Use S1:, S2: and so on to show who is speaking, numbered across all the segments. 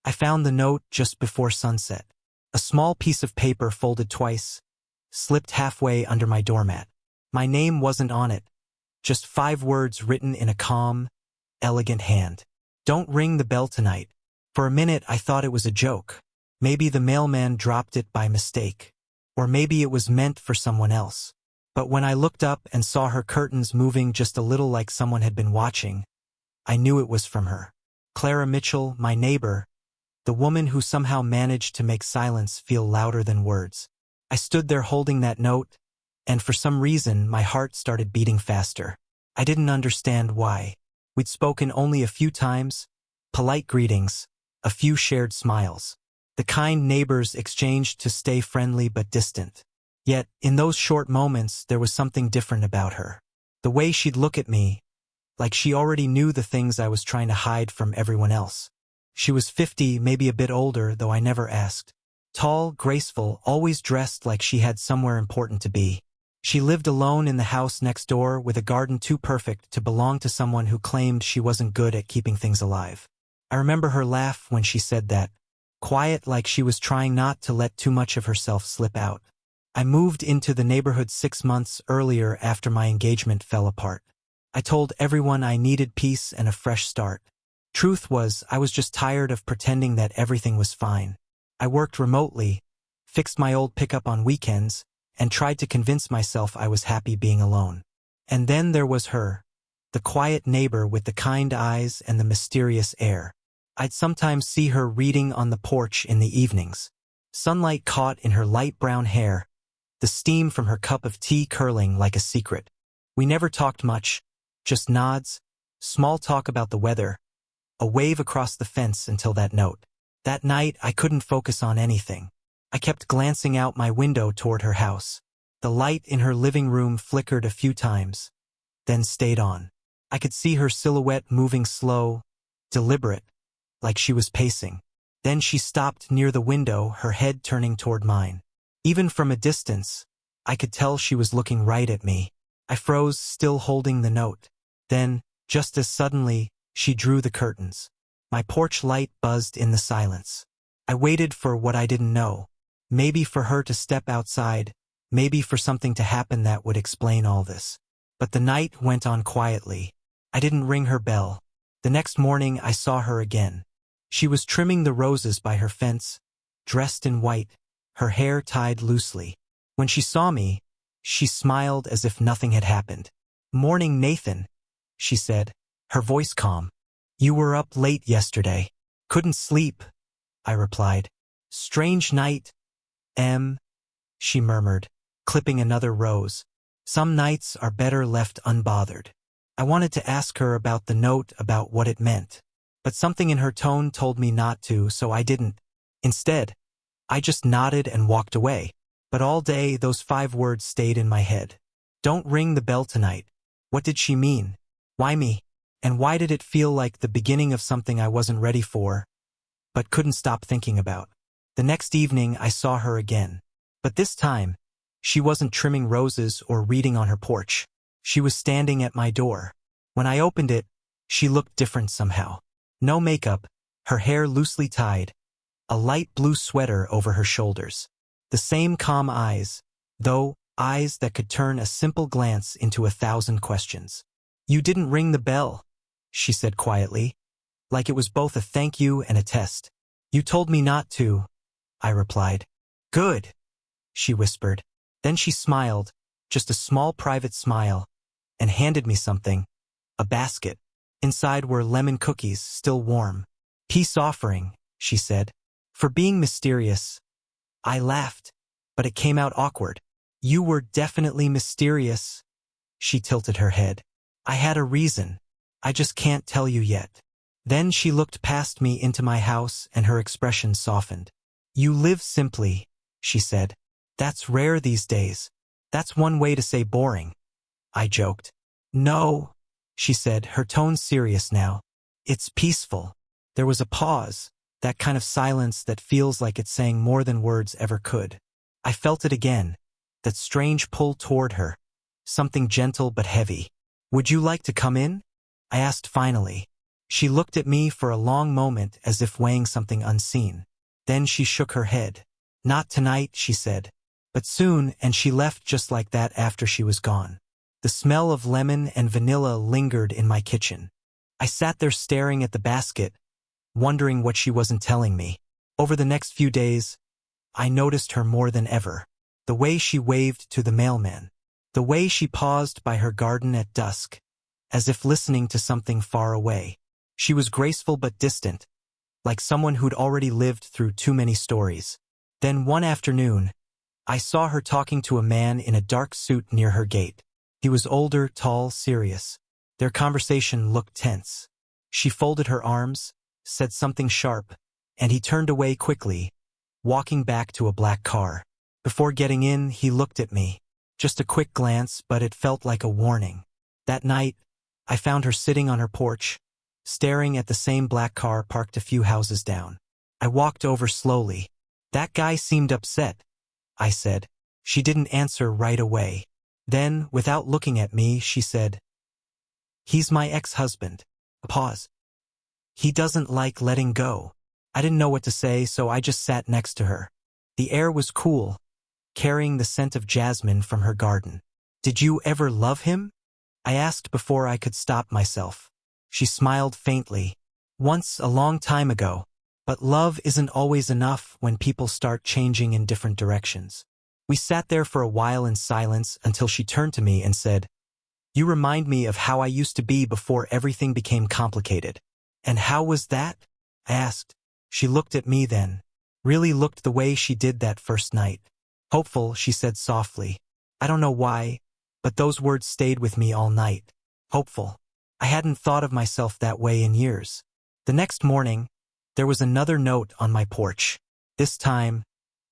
S1: I found the note just before sunset. A small piece of paper folded twice, slipped halfway under my doormat. My name wasn't on it, just 5 words written in a calm, elegant hand. Don't ring the bell tonight. For a minute I thought it was a joke. Maybe the mailman dropped it by mistake. Or maybe it was meant for someone else. But when I looked up and saw her curtains moving just a little like someone had been watching, I knew it was from her. Clara Mitchell, my neighbor, the woman who somehow managed to make silence feel louder than words. I stood there holding that note, and for some reason my heart started beating faster. I didn't understand why. We'd spoken only a few times, polite greetings, a few shared smiles. The kind neighbors exchanged to stay friendly but distant. Yet, in those short moments, there was something different about her. The way she'd look at me, like she already knew the things I was trying to hide from everyone else. She was 50, maybe a bit older, though I never asked. Tall, graceful, always dressed like she had somewhere important to be. She lived alone in the house next door with a garden too perfect to belong to someone who claimed she wasn't good at keeping things alive. I remember her laugh when she said that, quiet like she was trying not to let too much of herself slip out. I moved into the neighborhood 6 months earlier after my engagement fell apart. I told everyone I needed peace and a fresh start. Truth was, I was just tired of pretending that everything was fine. I worked remotely, fixed my old pickup on weekends, and tried to convince myself I was happy being alone. And then there was her, the quiet neighbor with the kind eyes and the mysterious air. I'd sometimes see her reading on the porch in the evenings. Sunlight caught in her light brown hair, the steam from her cup of tea curling like a secret. We never talked much, just nods, small talk about the weather, a wave across the fence until that note. That night I couldn't focus on anything. I kept glancing out my window toward her house. The light in her living room flickered a few times, then stayed on. I could see her silhouette moving slow, deliberate, like she was pacing. Then she stopped near the window, her head turning toward mine. Even from a distance, I could tell she was looking right at me. I froze, still holding the note. Then, just as suddenly, she drew the curtains. My porch light buzzed in the silence. I waited for what I didn't know. Maybe for her to step outside, maybe for something to happen that would explain all this. But the night went on quietly. I didn't ring her bell. The next morning I saw her again. She was trimming the roses by her fence, dressed in white, her hair tied loosely. When she saw me, she smiled as if nothing had happened. "Morning, Nathan," she said, her voice calm. "You were up late yesterday." "Couldn't sleep," I replied. "Strange night, she murmured, clipping another rose. "Some nights are better left unbothered." I wanted to ask her about the note, about what it meant. But something in her tone told me not to, so I didn't. Instead, I just nodded and walked away. But all day, those 5 words stayed in my head. Don't ring the bell tonight. What did she mean? Why me? And why did it feel like the beginning of something I wasn't ready for, but couldn't stop thinking about? The next evening, I saw her again. But this time, she wasn't trimming roses or reading on her porch. She was standing at my door. When I opened it, she looked different somehow. No makeup, her hair loosely tied, a light blue sweater over her shoulders. The same calm eyes, though eyes that could turn a simple glance into 1,000 questions. "You didn't ring the bell," she said quietly, like it was both a thank you and a test. "You told me not to," I replied. "Good," she whispered. Then she smiled, just a small private smile, and handed me something, a basket. Inside were lemon cookies, still warm. "Peace offering," she said. "For being mysterious." I laughed, but it came out awkward. "You were definitely mysterious." She tilted her head. "I had a reason. I just can't tell you yet." Then she looked past me into my house and her expression softened. "You live simply," she said. "That's rare these days. That's one way to say boring." I joked. "No," she said, her tone serious now. "It's peaceful." There was a pause, that kind of silence that feels like it's saying more than words ever could. I felt it again, that strange pull toward her, something gentle but heavy. "Would you like to come in?" I asked finally. She looked at me for a long moment as if weighing something unseen. Then she shook her head. Not tonight, she said. But soon, and she left just like that after she was gone. The smell of lemon and vanilla lingered in my kitchen. I sat there staring at the basket, wondering what she wasn't telling me. Over the next few days, I noticed her more than ever. The way she waved to the mailman. The way she paused by her garden at dusk, as if listening to something far away. She was graceful but distant, like someone who'd already lived through too many stories. Then one afternoon, I saw her talking to a man in a dark suit near her gate. He was older, tall, serious. Their conversation looked tense. She folded her arms, said something sharp, and he turned away quickly, walking back to a black car. Before getting in, he looked at me. Just a quick glance, but it felt like a warning. That night, I found her sitting on her porch, staring at the same black car parked a few houses down. I walked over slowly. That guy seemed upset, I said. She didn't answer right away. Then, without looking at me, she said, "He's my ex-husband." A pause. "He doesn't like letting go." I didn't know what to say, so I just sat next to her. The air was cool, carrying the scent of jasmine from her garden. "Did you ever love him?" I asked before I could stop myself. She smiled faintly. "Once, a long time ago. But love isn't always enough when people start changing in different directions." We sat there for a while in silence until she turned to me and said, "You remind me of how I used to be before everything became complicated." "And how was that?" I asked. She looked at me then. Really looked the way she did that first night. "Hopeful," she said softly. I don't know why, but those words stayed with me all night. Hopeful. I hadn't thought of myself that way in years. The next morning, there was another note on my porch. This time,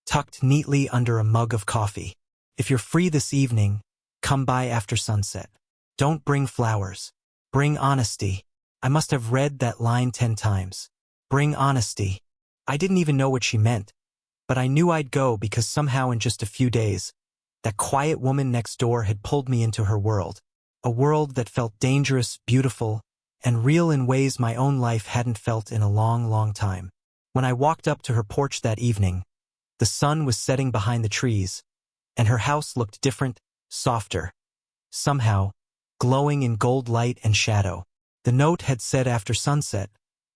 S1: tucked neatly under a mug of coffee. "If you're free this evening, come by after sunset. Don't bring flowers. Bring honesty." I must have read that line 10 times. Bring honesty. I didn't even know what she meant, but I knew I'd go because somehow in just a few days, that quiet woman next door had pulled me into her world. A world that felt dangerous, beautiful, and real in ways my own life hadn't felt in a long, long time. When I walked up to her porch that evening, the sun was setting behind the trees, and her house looked different, softer. Somehow, glowing in gold light and shadow. The note had said after sunset,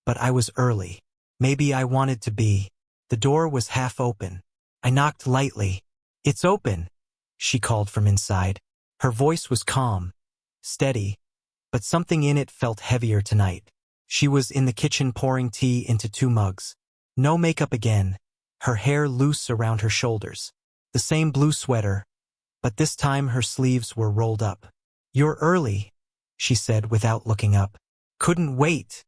S1: but I was early. Maybe I wanted to be. The door was half open. I knocked lightly. "It's open," she called from inside. Her voice was calm, steady, but something in it felt heavier tonight. She was in the kitchen pouring tea into 2 mugs. No makeup again, her hair loose around her shoulders. The same blue sweater, but this time her sleeves were rolled up. "You're early," she said without looking up. "Couldn't wait,"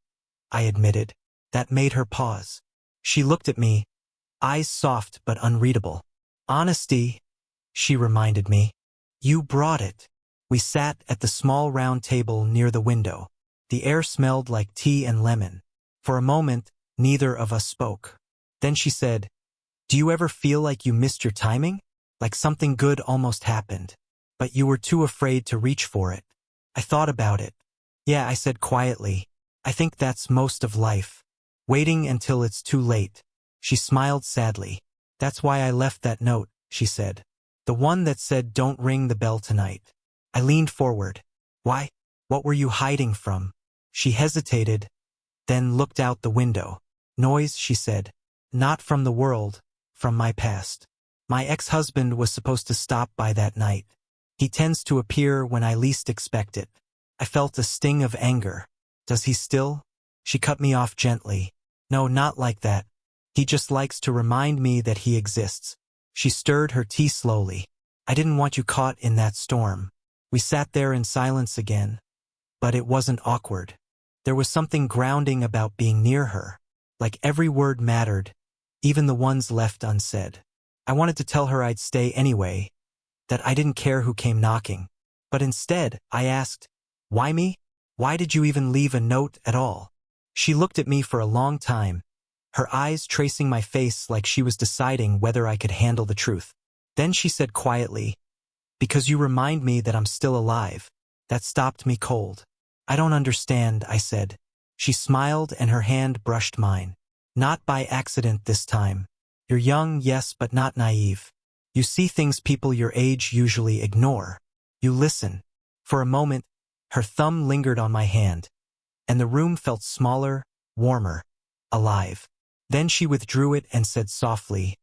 S1: I admitted. That made her pause. She looked at me, eyes soft but unreadable. "Honesty," she reminded me. "You brought it." We sat at the small round table near the window. The air smelled like tea and lemon. For a moment, neither of us spoke. Then she said, "Do you ever feel like you missed your timing? Like something good almost happened, but you were too afraid to reach for it?" I thought about it. "Yeah," I said quietly. "I think that's most of life. Waiting until it's too late." She smiled sadly. "That's why I left that note," she said. "The one that said don't ring the bell tonight." I leaned forward. "Why? What were you hiding from?" She hesitated, then looked out the window. "Noise," she said. "Not from the world, from my past. My ex-husband was supposed to stop by that night. He tends to appear when I least expect it." I felt a sting of anger. "Does he still?" She cut me off gently. "No, not like that. He just likes to remind me that he exists." She stirred her tea slowly. "I didn't want you caught in that storm." We sat there in silence again, but it wasn't awkward. There was something grounding about being near her, like every word mattered, even the ones left unsaid. I wanted to tell her I'd stay anyway, that I didn't care who came knocking. But instead, I asked, "Why me? Why did you even leave a note at all?" She looked at me for a long time, her eyes tracing my face like she was deciding whether I could handle the truth. Then she said quietly, "Because you remind me that I'm still alive." That stopped me cold. "I don't understand," I said. She smiled and her hand brushed mine. Not by accident this time. You're young, yes, but not naive. You see things people your age usually ignore. You listen. For a moment, her thumb lingered on my hand, and the room felt smaller, warmer, alive. Then she withdrew it and said softly,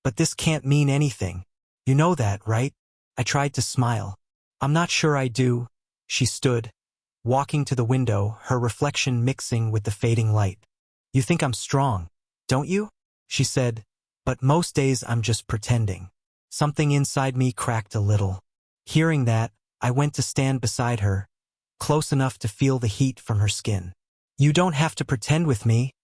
S1: "But this can't mean anything. You know that, right?" I tried to smile. "I'm not sure I do." She stood, walking to the window, her reflection mixing with the fading light. "You think I'm strong, don't you?" she said, "but most days I'm just pretending." Something inside me cracked a little. Hearing that, I went to stand beside her, close enough to feel the heat from her skin. "You don't have to pretend with me,"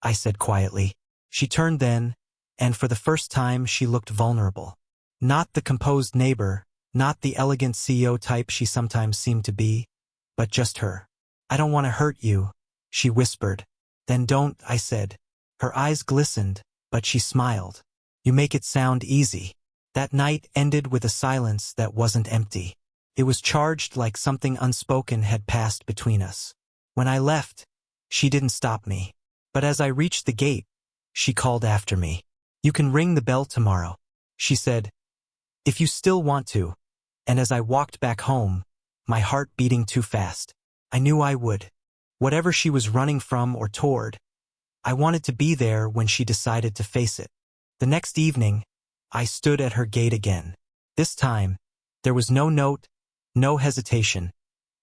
S1: I said quietly. She turned then, and for the first time she looked vulnerable. Not the composed neighbor, not the elegant CEO type she sometimes seemed to be, but just her. "I don't want to hurt you," she whispered. "Then don't," I said. Her eyes glistened, but she smiled. "You make it sound easy." That night ended with a silence that wasn't empty. It was charged like something unspoken had passed between us. When I left, she didn't stop me. But as I reached the gate, she called after me. "You can ring the bell tomorrow," she said, "if you still want to." And as I walked back home, my heart beating too fast, I knew I would. Whatever she was running from or toward, I wanted to be there when she decided to face it. The next evening, I stood at her gate again. This time, there was no note, no hesitation,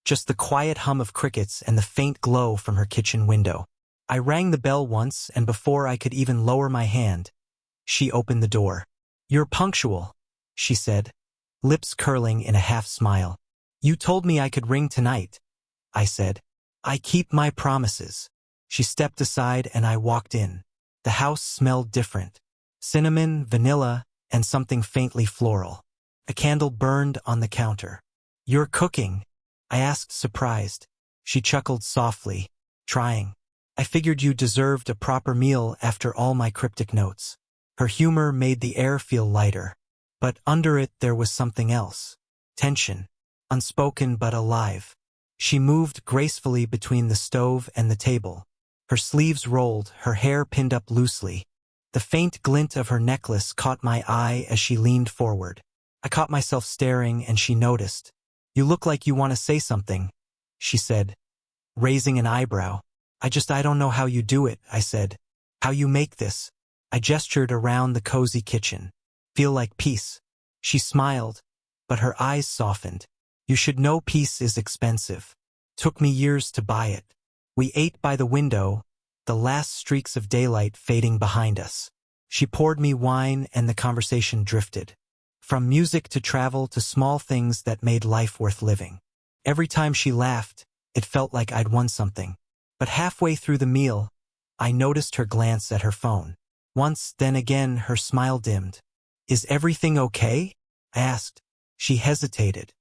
S1: just the quiet hum of crickets and the faint glow from her kitchen window. I rang the bell once, and before I could even lower my hand, she opened the door. "You're punctual," she said, lips curling in a half-smile. "You told me I could ring tonight," I said. "I keep my promises." She stepped aside and I walked in. The house smelled different. Cinnamon, vanilla, and something faintly floral. A candle burned on the counter. "You're cooking?" I asked, surprised. She chuckled softly, trying. "I figured you deserved a proper meal after all my cryptic notes." Her humor made the air feel lighter. But under it there was something else. Tension. Unspoken but alive. She moved gracefully between the stove and the table. Her sleeves rolled, her hair pinned up loosely. The faint glint of her necklace caught my eye as she leaned forward. I caught myself staring and she noticed. "You look like you want to say something," she said, raising an eyebrow. I don't know how you do it," I said. "How you make this." I gestured around the cozy kitchen. "Feel like peace." She smiled, but her eyes softened. "You should know peace is expensive. Took me years to buy it." We ate by the window, the last streaks of daylight fading behind us. She poured me wine and the conversation drifted. From music to travel to small things that made life worth living. Every time she laughed, it felt like I'd won something. But halfway through the meal, I noticed her glance at her phone. Once, then again, her smile dimmed. "Is everything okay?" I asked. She hesitated.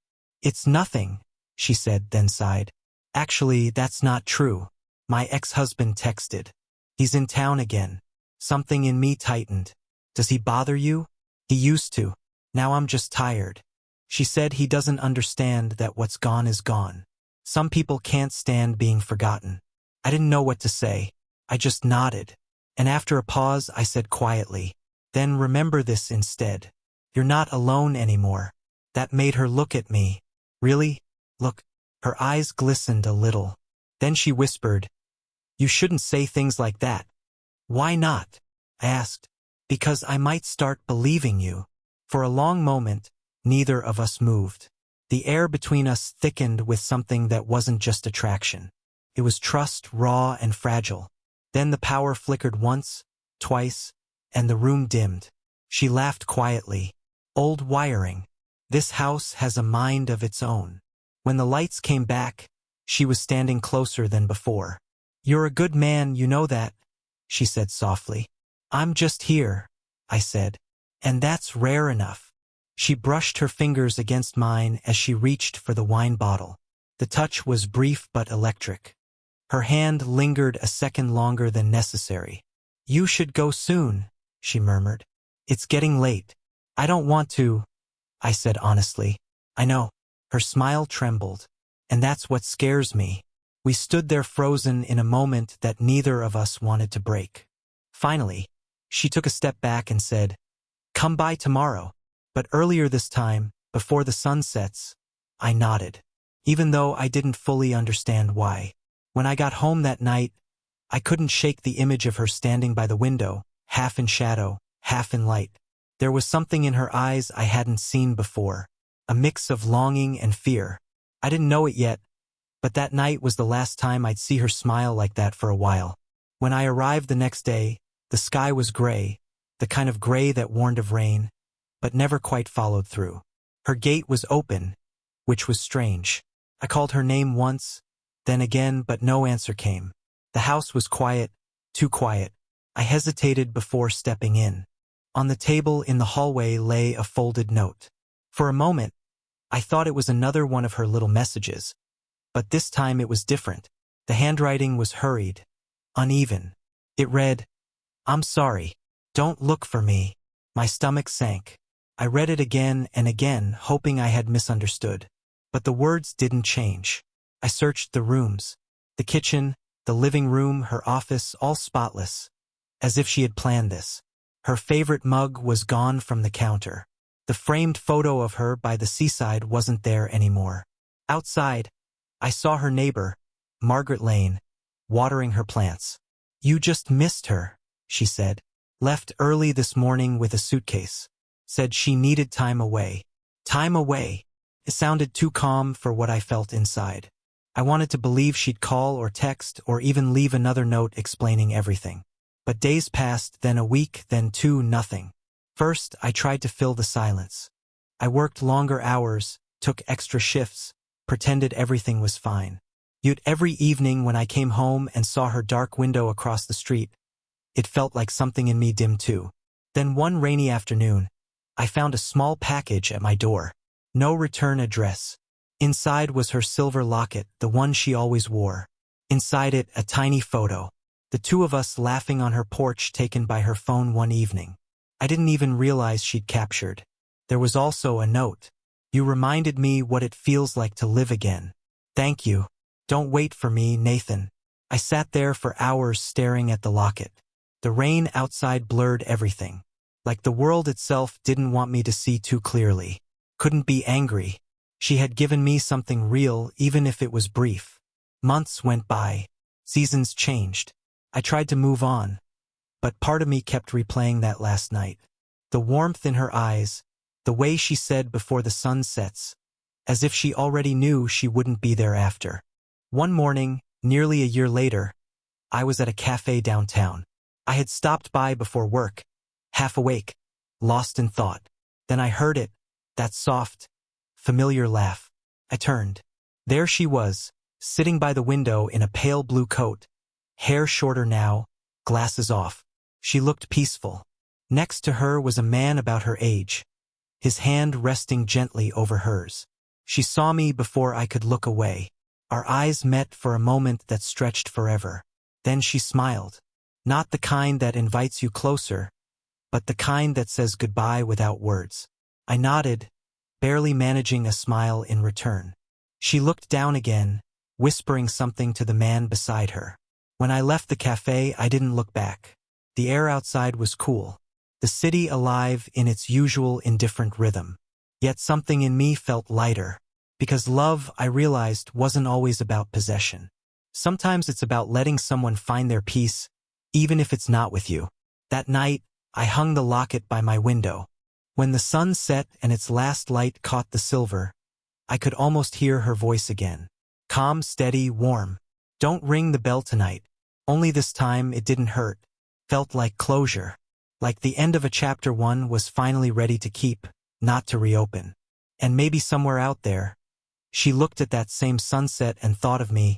S1: "It's nothing," she said, then sighed. "Actually, that's not true. My ex-husband texted. He's in town again." Something in me tightened. "Does he bother you?" "He used to. Now I'm just tired." She said he doesn't understand that what's gone is gone. Some people can't stand being forgotten. I didn't know what to say. I just nodded. And after a pause, I said quietly, "Then remember this instead. You're not alone anymore." That made her look at me. "Really? Look." Her eyes glistened a little. Then she whispered, "You shouldn't say things like that." "Why not?" I asked. "Because I might start believing you." For a long moment, neither of us moved. The air between us thickened with something that wasn't just attraction. It was trust, raw and fragile. Then the power flickered once, twice, and the room dimmed. She laughed quietly. "Old wiring. This house has a mind of its own." When the lights came back, she was standing closer than before. "You're a good man, you know that," she said softly. "I'm just here," I said. "And that's rare enough." She brushed her fingers against mine as she reached for the wine bottle. The touch was brief but electric. Her hand lingered a second longer than necessary. "You should go soon," she murmured. "It's getting late." "I don't want to," I said honestly. "I know." Her smile trembled. "And that's what scares me. We stood there frozen in a moment that neither of us wanted to break. Finally, she took a step back and said, "Come by tomorrow." But earlier this time, before the sun sets, I nodded, even though I didn't fully understand why. When I got home that night, I couldn't shake the image of her standing by the window, half in shadow, half in light. There was something in her eyes I hadn't seen before, a mix of longing and fear. I didn't know it yet, but that night was the last time I'd see her smile like that for a while. When I arrived the next day, the sky was gray, the kind of gray that warned of rain, but never quite followed through. Her gate was open, which was strange. I called her name once, then again, but no answer came. The house was quiet, too quiet. I hesitated before stepping in. On the table in the hallway lay a folded note. For a moment, I thought it was another one of her little messages, but this time it was different. The handwriting was hurried, uneven. It read, "I'm sorry. Don't look for me." My stomach sank. I read it again and again, hoping I had misunderstood. But the words didn't change. I searched the rooms, the kitchen, the living room, her office, all spotless, as if she had planned this. Her favorite mug was gone from the counter. The framed photo of her by the seaside wasn't there anymore. Outside, I saw her neighbor, Margaret Lane, watering her plants. "You just missed her," she said. "Left early this morning with a suitcase. Said she needed time away." Time away. It sounded too calm for what I felt inside. I wanted to believe she'd call or text or even leave another note explaining everything. But days passed, then a week, then two, nothing. First, I tried to fill the silence. I worked longer hours, took extra shifts, pretended everything was fine. Yet every evening when I came home and saw her dark window across the street, it felt like something in me dimmed too. Then one rainy afternoon, I found a small package at my door. No return address. Inside was her silver locket, the one she always wore. Inside it, a tiny photo. The two of us laughing on her porch, taken by her phone one evening. I didn't even realize she'd captured. There was also a note. "You reminded me what it feels like to live again. Thank you. Don't wait for me, Nathan." I sat there for hours staring at the locket. The rain outside blurred everything. Like the world itself didn't want me to see too clearly. Couldn't be angry. She had given me something real, even if it was brief. Months went by. Seasons changed. I tried to move on, but part of me kept replaying that last night. The warmth in her eyes, the way she said before the sun sets, as if she already knew she wouldn't be there after. One morning, nearly a year later, I was at a cafe downtown. I had stopped by before work, half awake, lost in thought. Then I heard it, that soft, familiar laugh. I turned. There she was, sitting by the window in a pale blue coat, hair shorter now, glasses off. She looked peaceful. Next to her was a man about her age, his hand resting gently over hers. She saw me before I could look away. Our eyes met for a moment that stretched forever. Then she smiled. Not the kind that invites you closer, but the kind that says goodbye without words. I nodded, barely managing a smile in return. She looked down again, whispering something to the man beside her. When I left the cafe, I didn't look back. The air outside was cool, the city alive in its usual indifferent rhythm. Yet something in me felt lighter, because love, I realized, wasn't always about possession. Sometimes it's about letting someone find their peace, even if it's not with you. That night, I hung the locket by my window. When the sun set and its last light caught the silver, I could almost hear her voice again. Calm, steady, warm. "Don't ring the bell tonight." Only this time it didn't hurt. Felt like closure. Like the end of a chapter one was finally ready to keep, not to reopen. And maybe somewhere out there, she looked at that same sunset and thought of me,